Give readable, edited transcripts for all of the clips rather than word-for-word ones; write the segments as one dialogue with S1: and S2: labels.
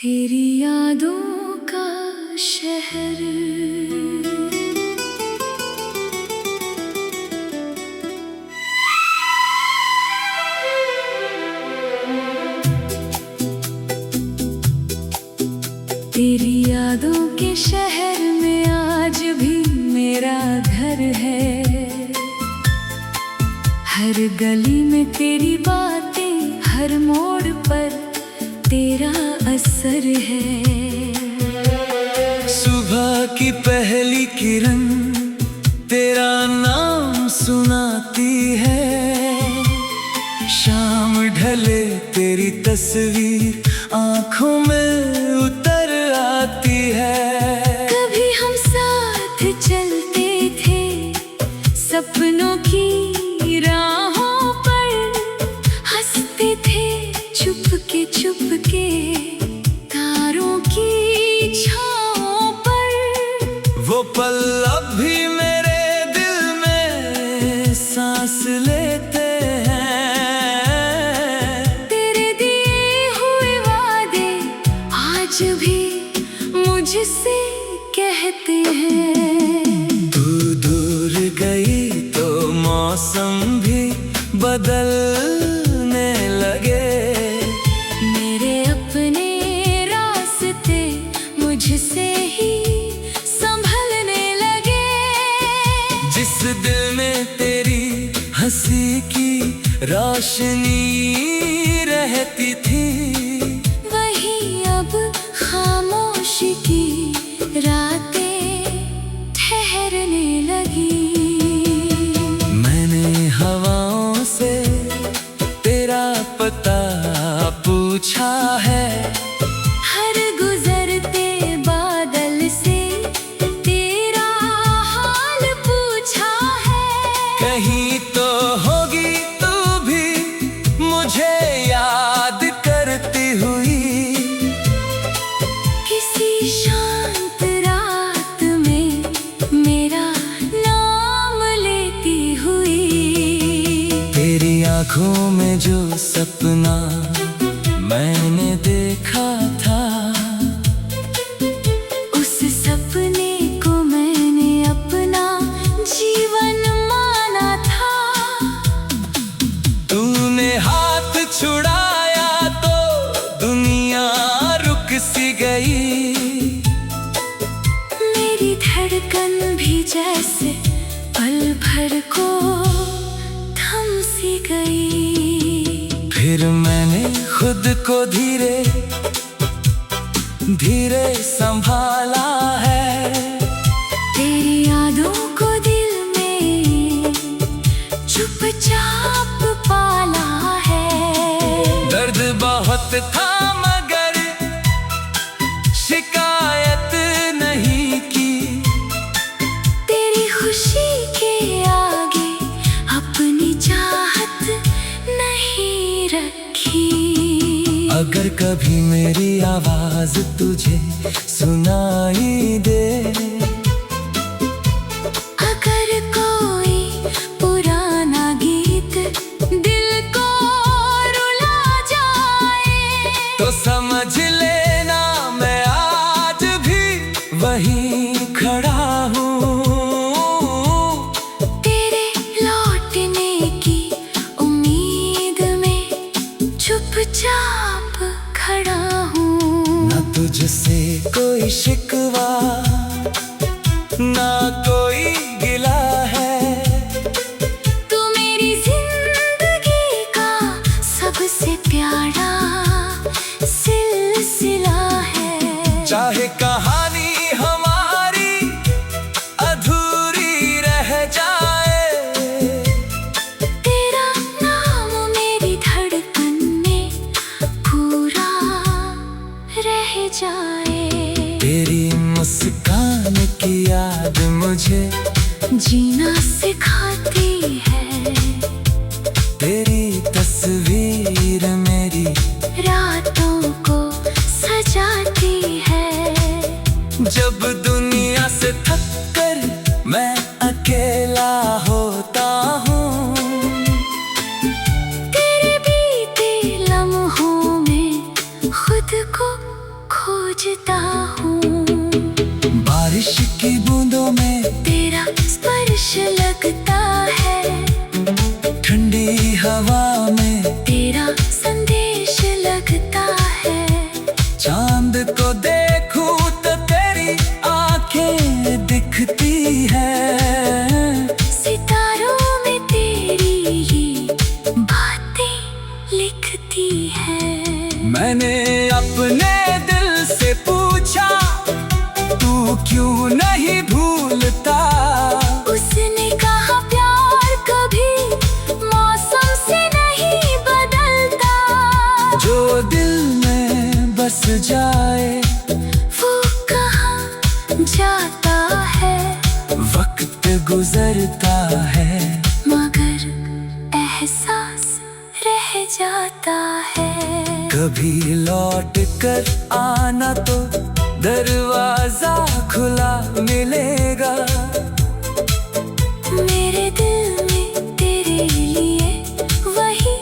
S1: तेरी यादों का शहर। तेरी यादों के शहर में आज भी मेरा घर है। हर गली में तेरी बातें, हर मोड़ पर तेरा असर है।
S2: सुबह की पहली किरण तेरा नाम सुनाती है। शाम ढले तेरी तस्वीर आंखों में उतर आती है।
S1: कभी हम साथ चलते थे सपनों की राहों पर, हंसते थे चुपके चुपके तारों की छाओं पर।
S2: वो पल अब भी मेरे दिल में सांस लेते हैं।
S1: तेरे दिए हुए वादे आज भी मुझसे कहते हैं।
S2: तू दूर गई तो मौसम भी बदलने लगे।
S1: मेरे अपने रास्ते मुझसे ही संभलने लगे।
S2: जिस दिल में तेरी हंसी की रोशनी रहती थी,
S1: वही अब खामोशी की रातें ठहरने लगी।
S2: मैंने हवाओं से तेरा पता पूछा है।
S1: हर गुजरते बादल से तेरा हाल पूछा है।
S2: कहीं तो होगी तू भी मुझे याद करती हुई।
S1: किसी शांत रात में मेरा नाम लेती हुई।
S2: तेरी आंखों में जो सपना मैंने देखा था,
S1: उस सपने को मैंने अपना जीवन माना था।
S2: तूने हाथ छुड़ाया तो दुनिया रुक सी गई।
S1: मेरी धड़कन भी जैसे पल भर को थम सी गई।
S2: फिर मैंने खुद को धीरे धीरे संभाला है।
S1: तेरी यादों को दिल में चुपचाप पाला है।
S2: दर्द बहुत था मगर शिकायत नहीं की।
S1: तेरी खुशी के आगे अपनी चाहत नहीं रखी।
S2: अगर कभी मेरी आवाज तुझे सुनाई दे,
S1: अगर कोई पुराना गीत दिल को रुला जाए,
S2: तो समझ लेना मैं आज भी वहीं खड़ा हूँ।
S1: तेरे लौटने की उम्मीद में चुपचाप खड़ा हूँ।
S2: ना तुझसे कोई शिकवा, ना कोई गिला है।
S1: तू मेरी जिंदगी का सबसे प्यारा सिलसिला है।
S2: चाहे कहानी हमारी अधूरी रह जाए,
S1: तेरा नाम मेरी धड़कन में पूरा रह जाए।
S2: तेरी मुस्कान की याद मुझे
S1: जीना सिखाती है।
S2: तेरी तस्वीर मेरी
S1: रातों को सजाती है।
S2: जब दुनिया से थक कर मैं अकेला होता हूँ,
S1: तेरे बीते लम्हों में खुद को खोजता हूँ।
S2: बारिश की बूंदों में
S1: तेरा स्पर्श लगता है,
S2: ठंडी हवा में
S1: तेरा संदेश लगता है।
S2: चांद को देखूं तो तेरी आंखें दिखती है।
S1: सितारों में तेरी ही बातें लिखती है।
S2: मैंने अपने दिल से पूछा, तू क्यों नहीं भूलता?
S1: उसने कहा प्यार कभी मौसम से नहीं बदलता।
S2: जो दिल में बस जाए
S1: वो कहाँ जाता है,
S2: वक्त गुजरता है,
S1: मगर एहसास रह जाता है।
S2: कभी लौट कर आना तो दरवाजा खुला मिलेगा।
S1: मेरे दिल में तेरे लिए वही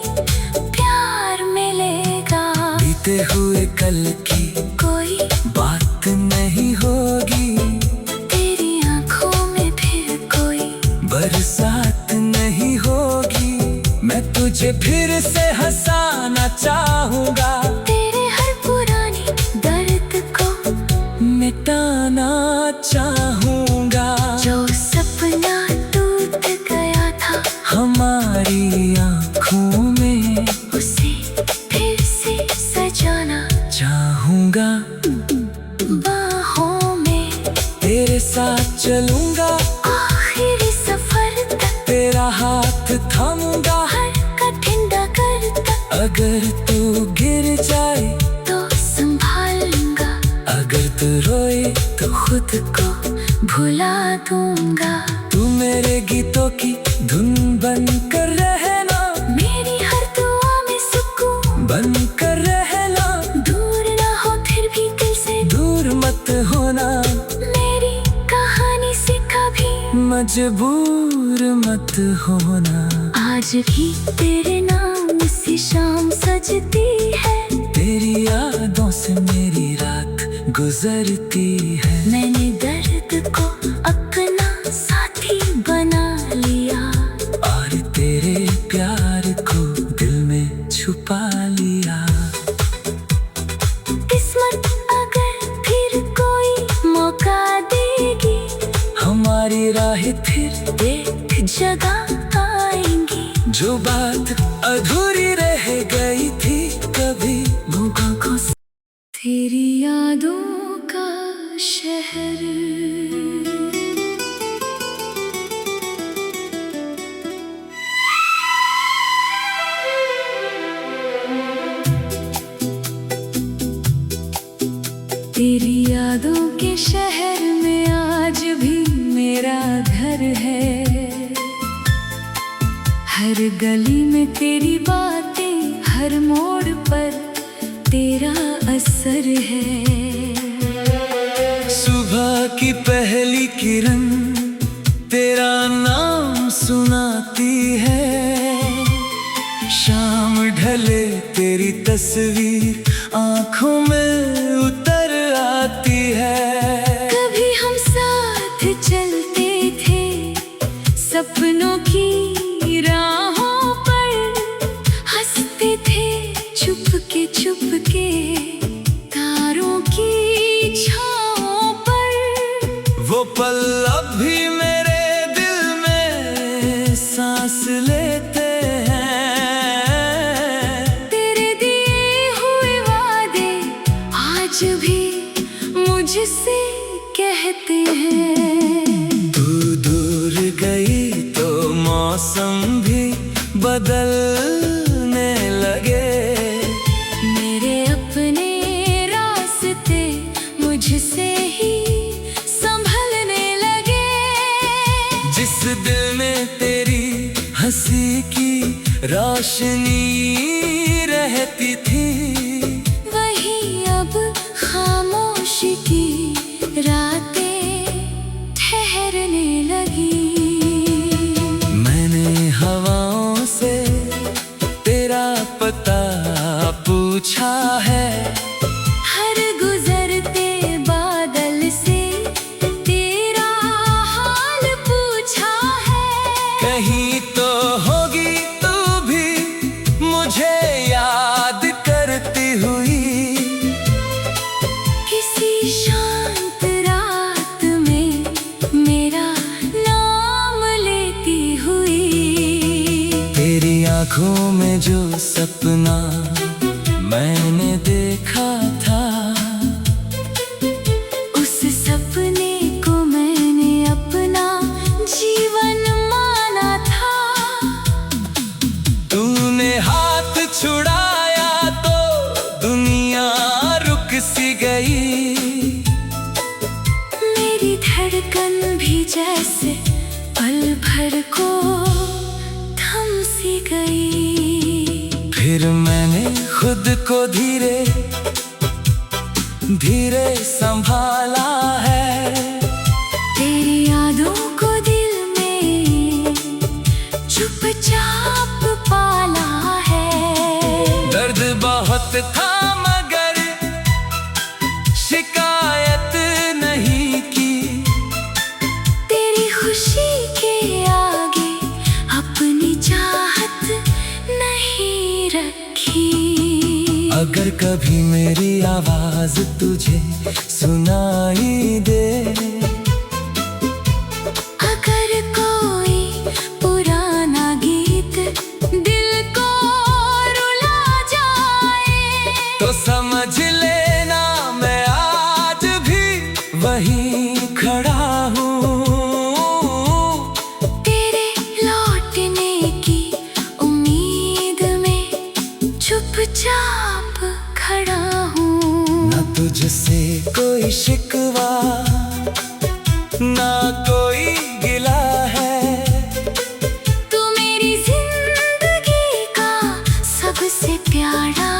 S1: प्यार मिलेगा।
S2: बीते हुए कल की
S1: कोई
S2: बात नहीं होगी,
S1: तेरी आंखों में फिर कोई
S2: बरसात नहीं होगी। मैं तुझे फिर से हंसाना चाहूंगा,
S1: तेरे हर पुरानी दर्द को
S2: मिटाना चाहूंगा।
S1: जो सपना टूट गया था
S2: हमारी आँखों में
S1: उसे फिर से सजाना
S2: चाहूंगा।
S1: बाहों में
S2: तेरे साथ चलूंगा,
S1: आखिरी सफर तक
S2: तेरा हाथ थामूंगा।
S1: हर कठिन डगर तक
S2: अगर तू गिर जाए
S1: तो संभालूंगा,
S2: अगर तू रोए तो
S1: खुद को भुला दूंगा।
S2: तू मेरे गीतों की धुन बन कर रहना,
S1: मेरी हर दुआ में सुकून
S2: बन कर रहना।
S1: दूर ना हो फिर भी दिल से
S2: दूर मत होना,
S1: मेरी कहानी से कभी
S2: मजबूर मत होना।
S1: आज भी तेरे नाम से शाम सजती है,
S2: तेरी यादों से मेरी रात गुजरती है।
S1: मैंने दर्द को अपना साथी बना लिया
S2: और तेरे प्यार को दिल में छुपा लिया।
S1: किस्मत अगर फिर कोई मौका देगी,
S2: हमारी राहें फिर
S1: एक जगह आएंगी।
S2: जो बात अधूरी रह गई थी कभी,
S1: होगा को तेरी यादों का शहर। तेरी यादों के शहर में आज भी मेरा घर है। हर गली में तेरी बातें, हर मोड़ पर तेरा असर है।
S2: सुबह की पहली किरण तेरा नाम सुनाती है। शाम ढले तेरी तस्वीर आंखों में उतर आती है।
S1: कभी हम साथ चलते थे सपनों की राहों पर, हंसते थे चुपके चुपके तारों की छाओं पर।
S2: वो पल अब भी मेरे दिल में सांस लेते हैं।
S1: तेरे दिए हुए वादे आज भी मुझसे कहते हैं।
S2: तू दूर गई तो मौसम भी बदलने लगे।
S1: मेरे अपने रास्ते मुझसे ही संभलने लगे।
S2: जिस दिल में तेरी हंसी की रोशनी रहती थी,
S1: वही अब खामोशी की रातें ठहरने लगी।
S2: मैंने हवाओं से तेरा पता पूछा है।
S1: हर गुजर
S2: आँखों में जो सपना मैंने देखा था,
S1: उस सपने को मैंने अपना जीवन माना था।
S2: तूने हाथ छुड़ाया तो दुनिया रुक सी गई।
S1: मेरी धड़कन भी जैसे पल भर को थम सी गई।
S2: फिर मैंने खुद को धीरे धीरे संभाला है।
S1: तेरी यादों को दिल में चुपचाप पाला है।
S2: दर्द बहुत था मगर शिकायत नहीं की।
S1: तेरी खुशी के आगे अपनी चाहत नहीं रखी।
S2: अगर कभी मेरी आवाज तुझे सुनाई दे,
S1: अगर कोई पुराना गीत दिल को रुला जाए,
S2: तो समझ लेना मैं आज भी वहीं खड़ा हूँ।
S1: तेरे लौटने की उम्मीद में चुपचाप खड़ा हूँ।
S2: ना तुझसे कोई शिकवा ना कोई गिला है।
S1: तू मेरी जिंदगी का सबसे प्यारा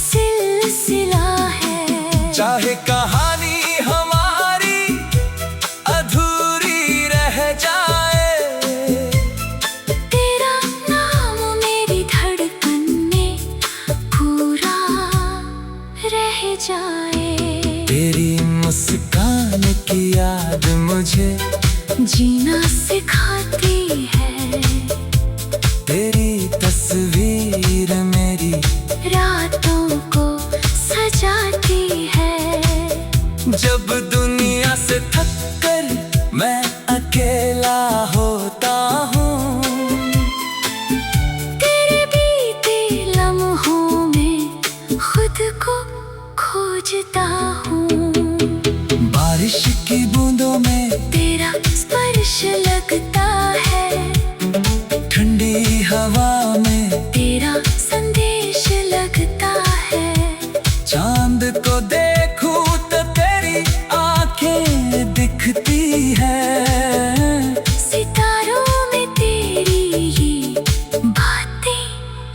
S1: सिलसिला है।
S2: चाहे कहानी हमारी अधूरी रह जाए,
S1: तेरा नाम मेरी धड़कन में पूरा रह जाए।
S2: तेरी मुस्कान की याद मुझे
S1: जीना सिखाती है।
S2: तेरी तस्वीर मेरी
S1: रातों को सजाती है।
S2: जब दुनिया से थक कर मैं अकेला होता हूँ,
S1: तेरे बीते लम्हों में खुद को खोजता हूँ।
S2: बारिश की बूंदों में
S1: तेरा स्पर्श लगता है।
S2: ठंडी हवा में
S1: तेरा संदेश लगता है।
S2: चांद को देखूं तो तेरी आंखें दिखती है।
S1: सितारों में तेरी ये बातें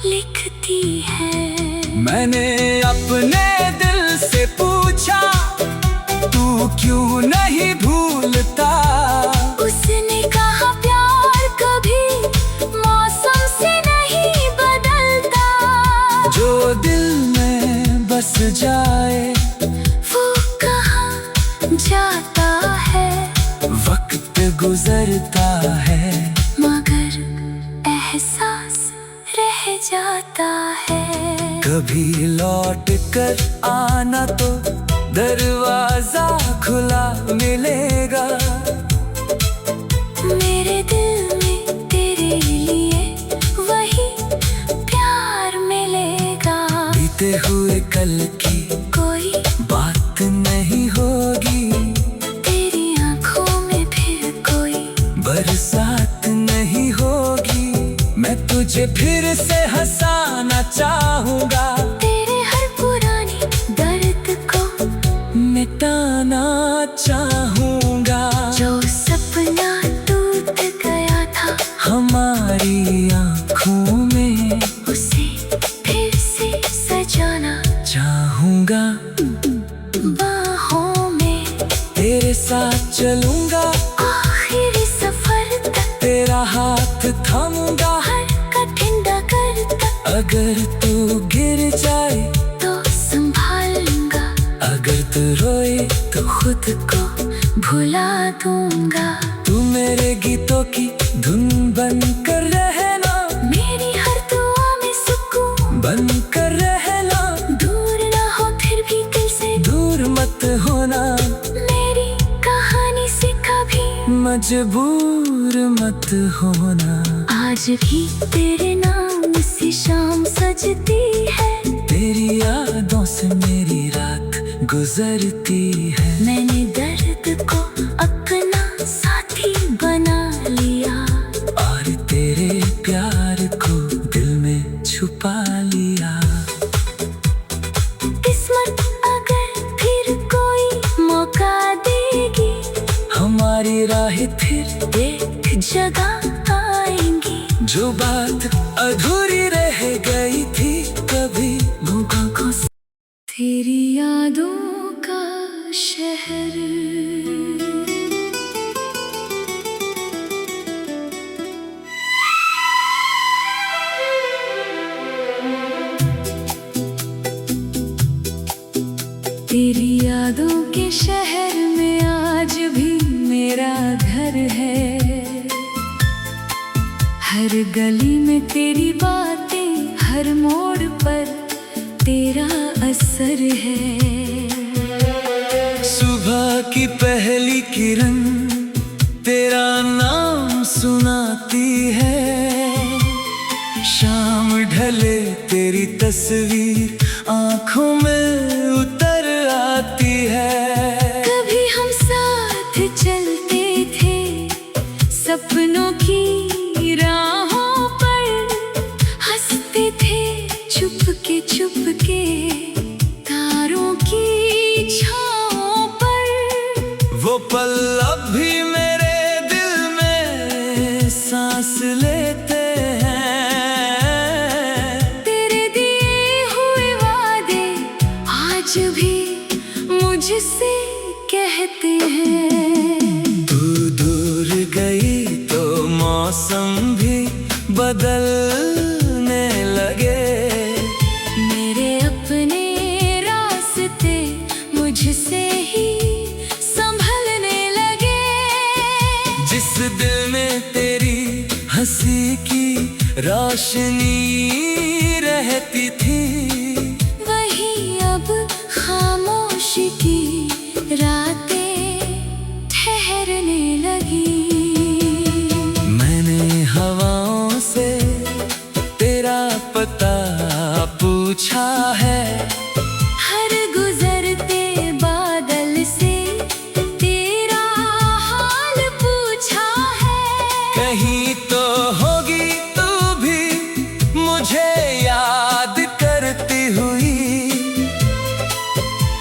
S1: लिखती है।
S2: मैंने अपने दिल से पूछा तू क्यों नहीं भूलता।
S1: उसने कहा प्यार कभी मौसम से नहीं बदलता।
S2: जो दिल में बस जाए
S1: वो कहाँ जाता है।
S2: वक्त गुजरता है
S1: मगर एहसास रह जाता है।
S2: कभी लौट कर आना तो दरवाजा खुला मिलेगा।
S1: मेरे दिल में तेरे लिए वही प्यार मिलेगा।
S2: बीते हुए कल की
S1: कोई
S2: बात नहीं होगी।
S1: तेरी आंखों में फिर कोई
S2: बरसात नहीं होगी। मैं तुझे फिर से हंसाना चाहूँगा।
S1: तेरे हर पुरानी दर्द को
S2: मिटाना चाहूँगा।
S1: जो सपना टूट गया था
S2: हमारी आँखों में
S1: उसे फिर से सजाना
S2: चाहूँगा।
S1: बाहों में
S2: तेरे साथ चलूँगा
S1: आखिरी सफर तक।
S2: तेरा हाथ थामूँगा
S1: हर कठिन डगर तक।
S2: अगर तू गिर जाए
S1: तो संभालूंगा।
S2: अगर तू रोए तो
S1: खुद को भुला दूंगा।
S2: तू मेरे गीतों की धुन बन कर रहना।
S1: मेरी हर दुआ में सुकून
S2: बन कर रहना।
S1: दूर ना हो फिर भी दिल से
S2: दूर मत होना।
S1: मेरी कहानी से कभी
S2: मजबूर मत होना।
S1: आ आज भी तेरे नाम से शाम सजती है।
S2: तेरी यादों से मेरी रात गुजरती है।
S1: मैंने दर्द को अपना साथी बना लिया
S2: और तेरे प्यार को दिल में छुपा लिया।
S1: किस्मत अगर फिर कोई मौका देगी,
S2: हमारी राहें फिर
S1: एक जगह आएंगी।
S2: जो बात अधूरी रह गई थी कभी
S1: होगा तेरी यादों का शहर। तेरी यादों के शहर में आज भी मेरा घर है। हर गली में तेरी बातें, हर मोड़ पर तेरा असर है।
S2: सुबह की पहली किरण तेरा नाम सुनाती है। शाम ढले तेरी तस्वीर आंखों में उतर आती है।
S1: कभी हम साथ चलते थे सपनों की राहों पर, हंसते थे चुपके चुपके तारों की छाओं पर।
S2: वो पल अब भी मेरे दिल में सांस लेते हैं।
S1: तेरे दिए हुए वादे आज भी मुझसे कहते हैं।
S2: तू दूर गई तो मौसम भी बदलने लगे।
S1: मेरे अपने रास्ते मुझसे ही संभलने लगे।
S2: जिस दिल में तेरी हंसी की रोशनी रहती थी,
S1: वही अब खामोशी की रातें ठहरने लगी।
S2: मैंने हवाओं से तेरा पता पूछा है।
S1: हर गुजरते बादल से तेरा हाल पूछा है।
S2: कहीं तो होगी तू भी मुझे याद करती हुई।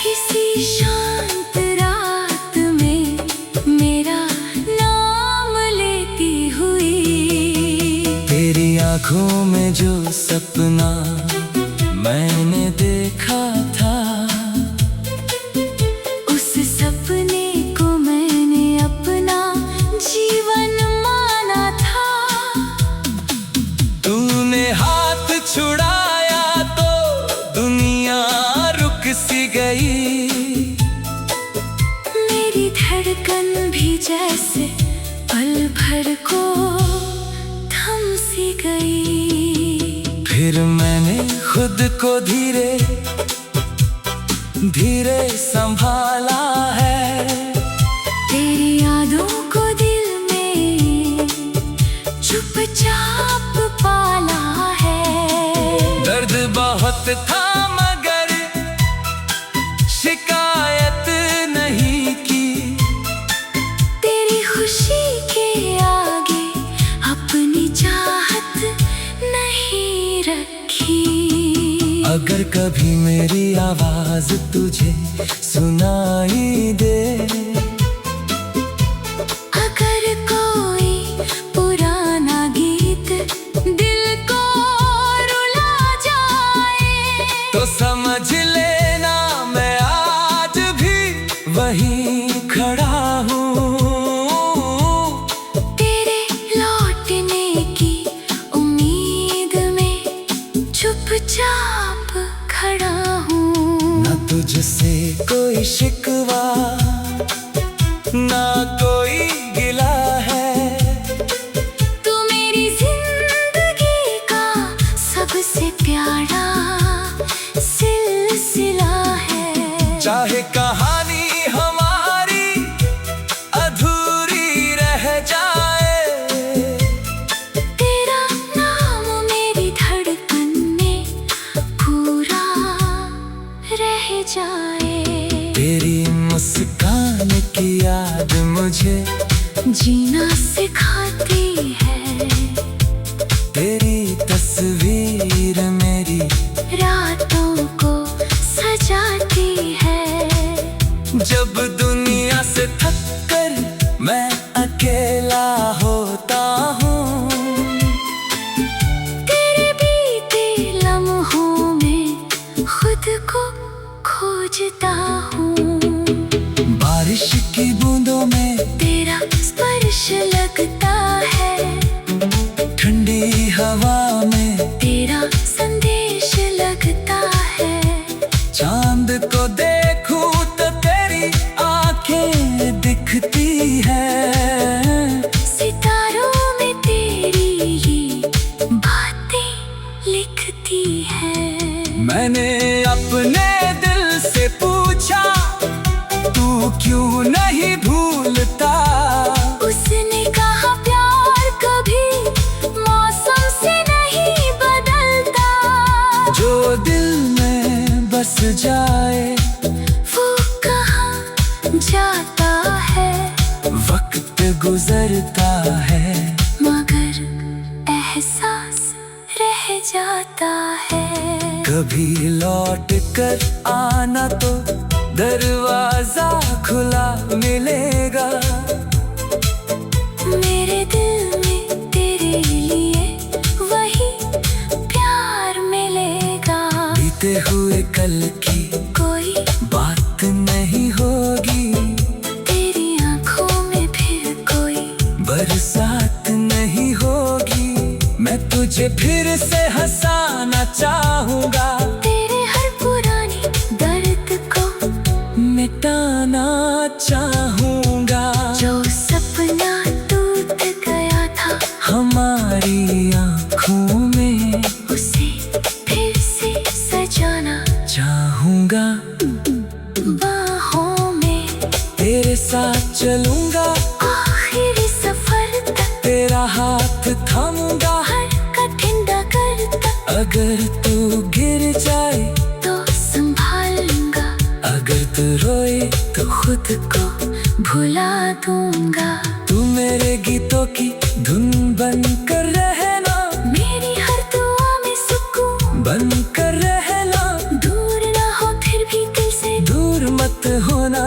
S1: किसी शांत रात में मेरा नाम लेती हुई।
S2: तेरी आंखों में जो सपना मैंने देखा था,
S1: उस सपने को मैंने अपना जीवन माना था।
S2: तूने हाथ छुड़ाया तो दुनिया रुक सी गई।
S1: मेरी धड़कन भी जैसे पल भर को थम सी गई।
S2: फिर मैंने खुद को धीरे धीरे संभाला है।
S1: तेरी यादों को दिल में चुपचाप पाला है।
S2: दर्द बहुत था मगर शिकायत नहीं की।
S1: तेरी खुशी के आगे अपनी चाहत नहीं रखी।
S2: अगर कभी मेरी आवाज तुझे सुनाई दे,
S1: अगर कोई पुराना गीत दिल को रुला जाए,
S2: तो समझ लेना मैं आज भी वहीं खड़ा हूँ।
S1: तेरे लौटने की उम्मीद में चुपचाप खड़ा हूँ।
S2: ना तुझसे कोई शिकवा ना कोई गिला है।
S1: तू मेरी जिंदगी का सबसे प्यारा सिलसिला है।
S2: चाहे कहानी हमारी अधूरी रह जाए,
S1: तेरा जाए।
S2: तेरी मुस्कान की याद मुझे
S1: जीना सिखाती है।
S2: तेरी तस्वीर मेरी
S1: रातों को सजाती है।
S2: जब दुनिया से थक कर मैं अकेला होता हूँ,
S1: तेरे बीते लम्हों में खुद को खोजता हूँ।
S2: बारिश की बूंदों में
S1: तेरा स्पर्श लगता है।
S2: ठंडी हवा में
S1: तेरा संदेश लगता है।
S2: चांद को देखूं तो तेरी आंखें दिखती है।
S1: सितारों में तेरी ही बातें लिखती है।
S2: मैंने अपने दिल से पूछा, तू क्यों नहीं भूलता?
S1: उसने कहा प्यार कभी मौसम से नहीं बदलता।
S2: जो दिल में बस जाए
S1: वो कहाँ जाता है।
S2: वक्त गुजरता है
S1: मगर एहसास रह जाता है।
S2: कभी लौट कर आना तो दरवाजा खुला मिलेगा।
S1: मेरे दिल में तेरे लिए वही प्यार मिलेगा।
S2: बीते हुए कल की
S1: कोई
S2: बात नहीं होगी।
S1: तेरी आंखों में फिर कोई
S2: बरसात नहीं होगी। मैं तुझे फिर से हंसाना चाहूंगा।
S1: तेरे हर पुरानी दर्द को
S2: मिटाना चाहूंगा।
S1: जो सपना टूट गया था
S2: हमारी आँखों में
S1: उसे फिर से सजाना
S2: चाहूंगा।
S1: बाहों में
S2: तेरे साथ चलूंगा,
S1: आखिरी सफर तक
S2: तेरा हाथ थामूंगा।
S1: हर कठिन डगर तक
S2: अगर तू गिर जाए
S1: तो संभालूंगा।
S2: अगर तू रोए तो
S1: खुद को भुला दूंगा।
S2: तू मेरे गीतों की धुन बन कर रहना।
S1: मेरी हर दुआ में सुकून
S2: बन कर रहना।
S1: दूर ना हो फिर भी दिल से
S2: दूर मत होना।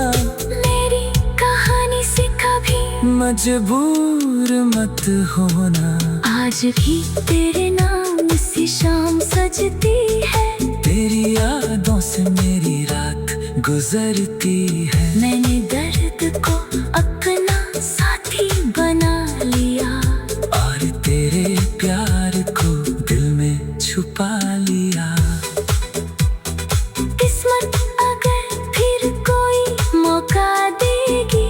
S1: मेरी कहानी से कभी
S2: मजबूर मत होना।
S1: आज भी तेरे नाम से शाम सजती है।
S2: तेरी यादों से मेरी रात गुजरती है।
S1: मैंने दर्द को अपना साथी बना लिया
S2: और तेरे प्यार को दिल में छुपा लिया।
S1: किस्मत अगर फिर कोई मौका देगी,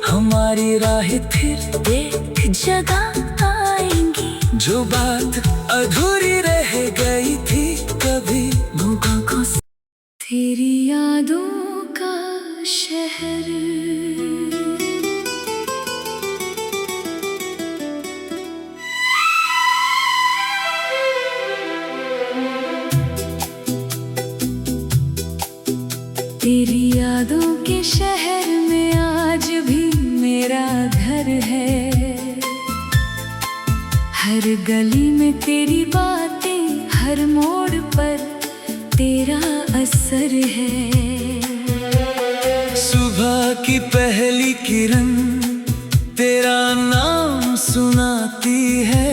S2: हमारी राहें फिर
S1: एक जगह आएंगी।
S2: जो बात अधूरी रह गई थी कभी
S1: लोगों को तेरी यादों का शहर। तेरी यादों के शहर में आज भी मेरा घर है। हर गली में तेरी बातें, हर मोड़ पर तेरा असर है।
S2: सुबह की पहली किरण तेरा नाम सुनाती है।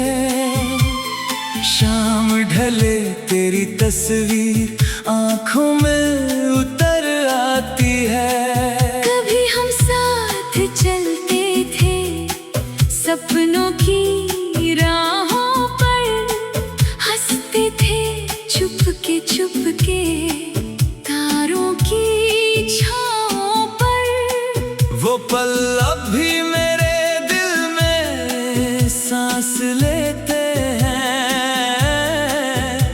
S2: शाम ढले तेरी तस्वीर आंखों में उतर आती है।
S1: कभी हम साथ चलते थे सपनों की राहों पर, हंसते थे चुपके चुपके तारों की छाओं पर।
S2: वो पल अब भी मेरे दिल में सांस लेते हैं।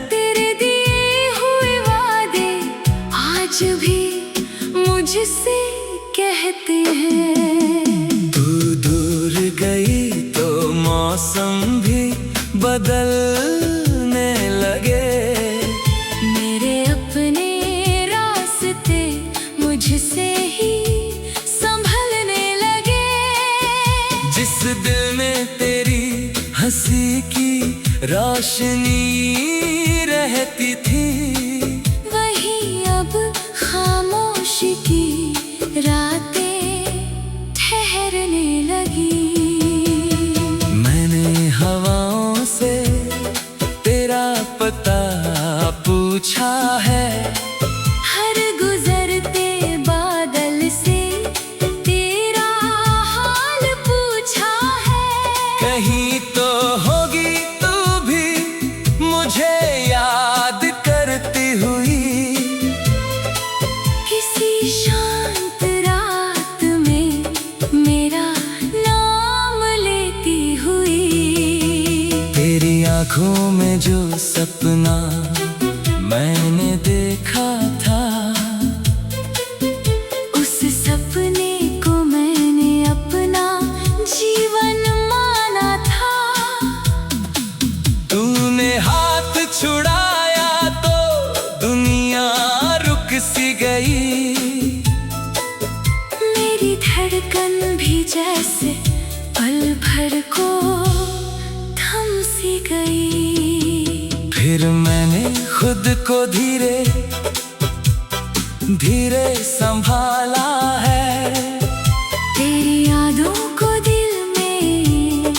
S1: तेरे दिए हुए वादे आज भी मुझसे कहते हैं।
S2: तू दूर गई तो मौसम भी बदलने लगे।
S1: मेरे अपने रास्ते
S2: रोशनी रहती थी,
S1: वही अब खामोशी की रातें ठहरने लगी।
S2: मैंने हवाओं से तेरा पता पूछा है,
S1: हर गुजरते बादल से तेरा हाल पूछा है।
S2: कहीं तो होगी तू भी मुझे याद करती हुई,
S1: किसी शांत रात में मेरा नाम लेती हुई।
S2: तेरी आंखों में जो सपना मैंने देखा था,
S1: उस सपने को मैंने अपना जीवन माना था।
S2: तूने हाथ छुड़ाया तो दुनिया रुक सी गई,
S1: मेरी धड़कन भी जैसे पल भर को थम सी गई।
S2: फिर मैंने खुद को धीरे धीरे संभाला है,
S1: तेरी यादों को दिल में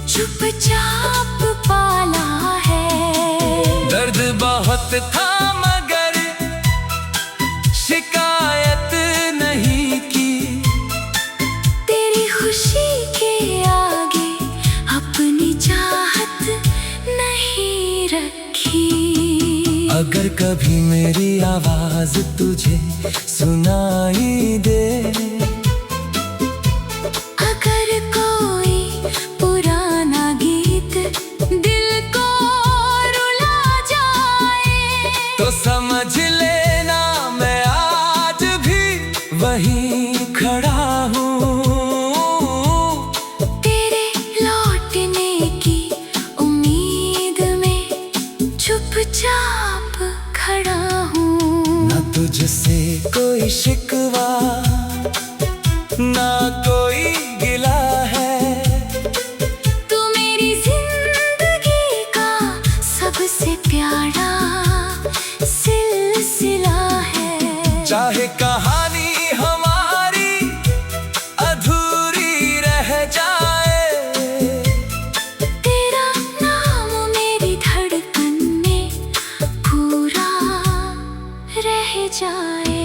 S1: चुपचाप पाला है।
S2: दर्द बहुत था मगर शिकायत नहीं की,
S1: तेरी खुशी के आगे अपनी चाहत नहीं रखी।
S2: अगर कभी मेरी आवाज तुझे सुनाई दे,
S1: अगर कोई पुराना गीत दिल को रुला जाए,
S2: तो समझ लेना मैं आज भी वहीं खड़ा हूँ।
S1: तेरे लौटने की उम्मीद में चुपचाप खड़ा हूँ।
S2: ना तुझसे कोई शिकवा ना कोई गिला है,
S1: तू मेरी जिंदगी का सबसे प्यारा सिलसिला है।
S2: चाहे कहानी हमारी अधूरी रह जाए,
S1: तेरा नाम मेरी धड़कन में पूरा रह जाए।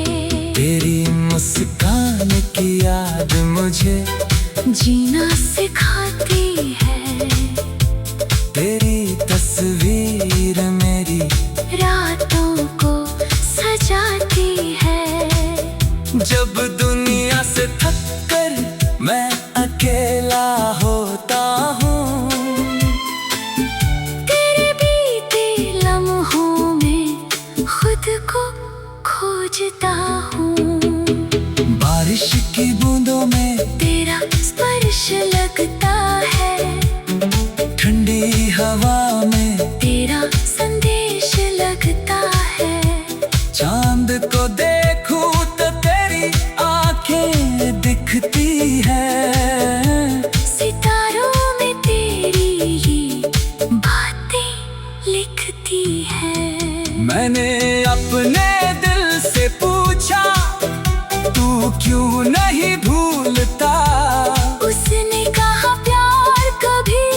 S2: तेरी मुस्कान की याद मुझे
S1: जीना सिखाती है,
S2: तेरी तस्वीर मेरी
S1: रातों को सजाती है।
S2: जब दुनिया से थक कर मैं अकेला होता हूँ,
S1: तेरे बीते लम्हों में खुद को खोजता हूँ।
S2: बारिश की बूंदों में
S1: तेरा स्पर्श लगता है,
S2: ठंडी हवा में
S1: तेरा संदेश लगता है।
S2: चांद को देखूं तो तेरी आंखें दिखती है,
S1: सितारों में तेरी ये बातें लिखती है।
S2: मैंने अपने दिल से पूछा तू क्यों नहीं भूलता,
S1: उसने कहा प्यार कभी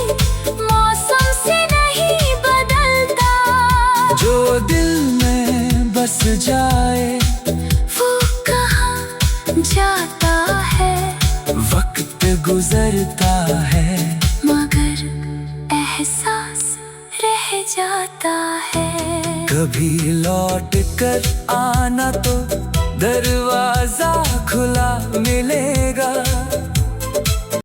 S1: मौसम से नहीं बदलता।
S2: जो दिल में बस जाए
S1: वो कहाँ जाता है,
S2: वक्त गुजरता है
S1: मगर एहसास रह जाता है।
S2: कभी लौट कर आना तो दरवाजा खुला मिलेगा,